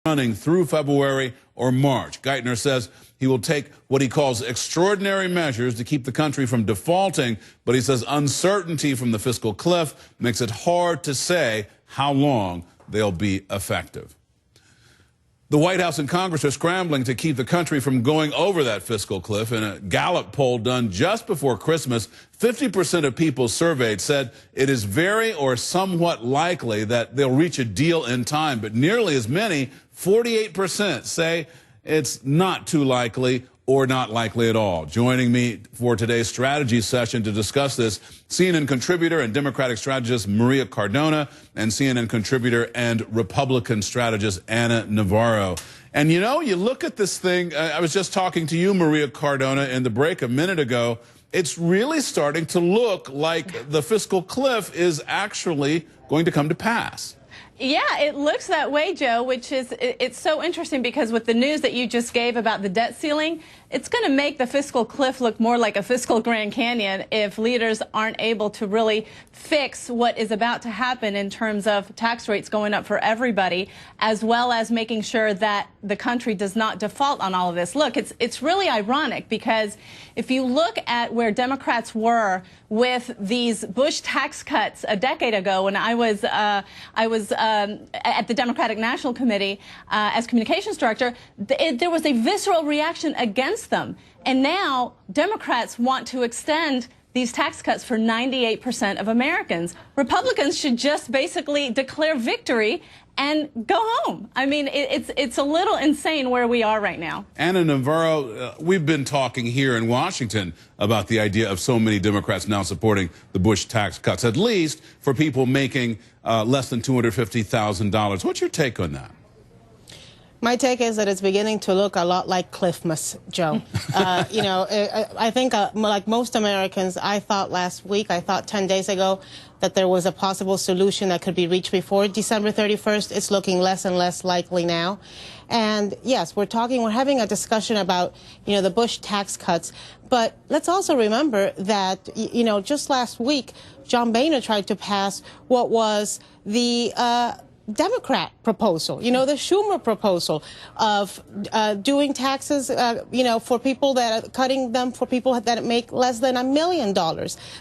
running through February or March. Geithner says he will take what he calls extraordinary measures to keep the country from defaulting, but he says uncertainty from the fiscal cliff makes it hard to say how long they'll be effective. The White House and Congress are scrambling to keep the country from going over that fiscal cliff. In a Gallup poll done just before Christmas, 50% of people surveyed said it is very or somewhat likely that they'll reach a deal in time. But nearly as many, 48%, say it's not too likely or not likely at all. Joining me for today's strategy session to discuss this, CNN contributor and Democratic strategist Maria Cardona, and CNN contributor and Republican strategist Ana Navarro. And you know, you look at this thing, I was just talking to you, Maria Cardona, in the break a minute ago. It's really starting to look like the fiscal cliff is actually going to come to pass. Yeah, it looks that way, Joe, which is, it's so interesting because with the news that you just gave about the debt ceiling, it's going to make the fiscal cliff look more like a fiscal Grand Canyon if leaders aren't able to really fix what is about to happen in terms of tax rates going up for everybody, as well as making sure that the country does not default on all of this. Look, it's really ironic because if you look at where Democrats were with these Bush tax cuts a decade ago when I was at the Democratic National Committee as communications director, there was a visceral reaction against them. And now Democrats want to extend these tax cuts for 98% of Americans. Republicans should just basically declare victory and go home. I mean, it's a little insane where we are right now. Ana Navarro, we've been talking here in Washington about the idea of so many Democrats now supporting the Bush tax cuts, at least for people making less than $250,000. What's your take on that? My take is that it's beginning to look a lot like Cliffmas, Joe. You know, I think like most Americans, I thought last week, I thought 10 days ago that there was a possible solution that could be reached before December 31st. It's looking less and less likely now. And yes, we're having a discussion about, you know, the Bush tax cuts. But let's also remember that, you know, just last week, John Boehner tried to pass what was the Democrat proposal, you know, the Schumer proposal of doing taxes, you know, for people that are cutting them for people that make less than $1 million.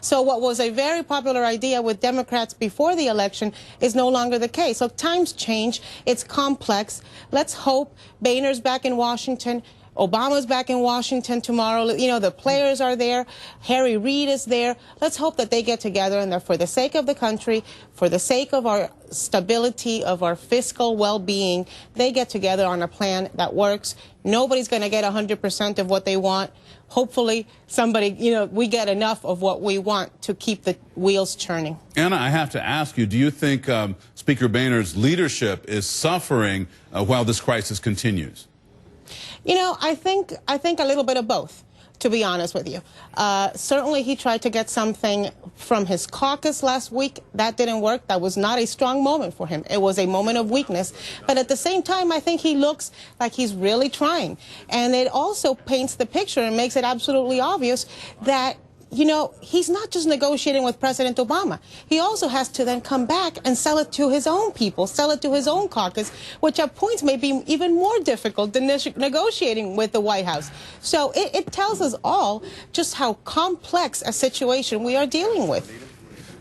So what was a very popular idea with Democrats before the election is no longer the case. So times change. It's complex. Let's hope Boehner's back in Washington. Obama's back in Washington tomorrow. You know, the players are there. Harry Reid is there. Let's hope that they get together and that for the sake of the country, for the sake of our stability, of our fiscal well-being, they get together on a plan that works. Nobody's going to get 100% of what they want. Hopefully somebody, you know, we get enough of what we want to keep the wheels churning. Anna, I have to ask you, do you think Speaker Boehner's leadership is suffering while this crisis continues? You know, I think a little bit of both, to be honest with you. Certainly he tried to get something from his caucus last week. That didn't work. That was not a strong moment for him. It was a moment of weakness. But at the same time, I think he looks like he's really trying. And it also paints the picture and makes it absolutely obvious that, you know, he's not just negotiating with President Obama. He also has to then come back and sell it to his own people, sell it to his own caucus, which at points may be even more difficult than negotiating with the White House. So it tells us all just how complex a situation we are dealing with.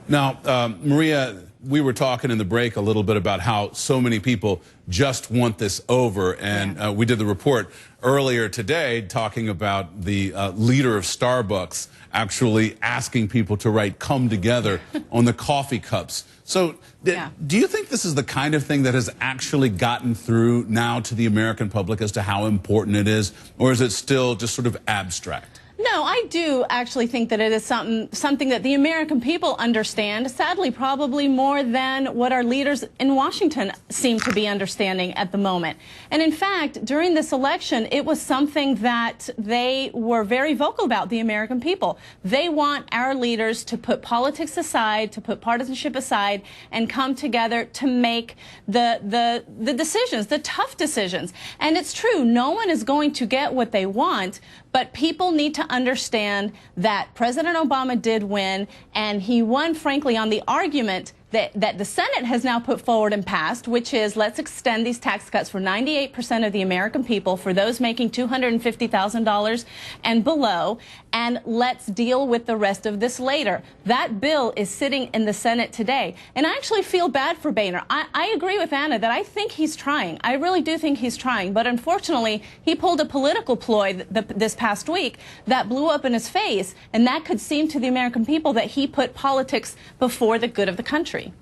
Now, Maria, we were talking in the break a little bit about how so many people just want this over, and we did the report earlier today talking about the leader of Starbucks actually asking people to write "come together" on the coffee cups. So do you think this is the kind of thing that has actually gotten through now to the American public as to how important it is, or is it still just sort of abstract? No, I do actually think that it is something that the American people understand, sadly probably more than what our leaders in Washington seem to be understanding at the moment. And in fact, during this election, it was something that they were very vocal about, the American people. They want our leaders to put politics aside, to put partisanship aside, and come together to make the decisions, the tough decisions. And it's true, no one is going to get what they want, but people need to understand that President Obama did win, and he won, frankly, on the argument that the Senate has now put forward and passed, which is let's extend these tax cuts for 98% of the American people, for those making $250,000 and below, and let's deal with the rest of this later. That bill is sitting in the Senate today. And I actually feel bad for Boehner. I agree with Anna that I think he's trying. I really do think he's trying. But unfortunately, he pulled a political ploy this past week that blew up in his face, and that could seem to the American people that he put politics before the good of the country.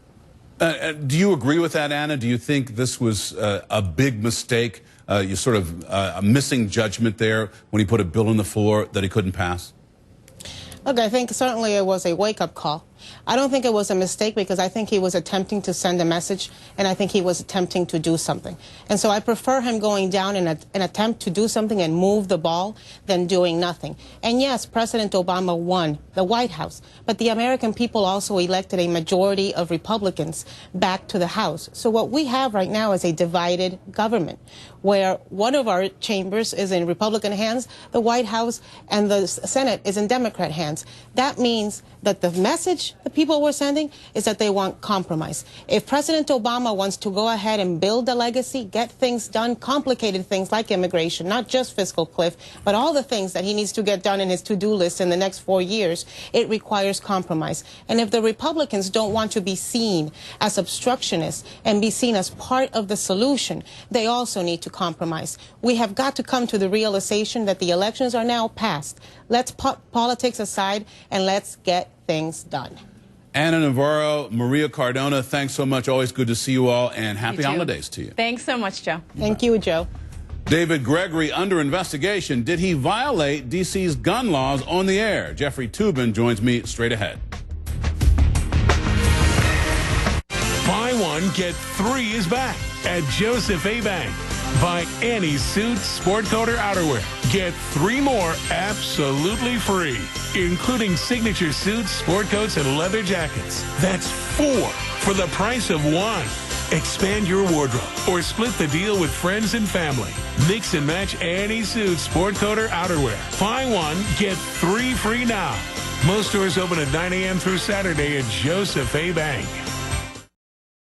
Do you agree with that, Anna? Do you think this was a big mistake, you sort of a missing judgment there when he put a bill on the floor that he couldn't pass? Look, I think certainly it was a wake-up call. I don't think it was a mistake because I think he was attempting to send a message, and I think he was attempting to do something. And so I prefer him going down in an attempt to do something and move the ball than doing nothing. And yes, President Obama won the White House, but the American people also elected a majority of Republicans back to the House. So what we have right now is a divided government, where one of our chambers is in Republican hands, the White House and the Senate is in Democrat hands. That means that the message the people were sending is that they want compromise. If President Obama wants to go ahead and build a legacy, get things done, complicated things like immigration, not just fiscal cliff, but all the things that he needs to get done in his to-do list in the next 4 years, it requires compromise. And if the Republicans don't want to be seen as obstructionists and be seen as part of the solution, they also need to compromise. We have got to come to the realization that the elections are now passed. Let's put politics aside and let's get things done. Anna Navarro, Maria Cardona, thanks so much. Always good to see you all, and happy holidays to you. Thanks so much, Joe. Thank you, Joe. David Gregory under investigation. Did he violate D.C.'s gun laws on the air? Jeffrey Toobin joins me straight ahead. Buy one, get three is back at Joseph A. Bank. Buy any suit, sport coat, or outerwear. Get 3 more absolutely free, including signature suits, sport coats, and leather jackets. That's 4 for the price of 1. Expand your wardrobe or split the deal with friends and family. Mix and match any suit, sport coat, or outerwear. Buy one, get 3 free now. Most stores open at 9 a.m. through Saturday at Joseph A. Bank.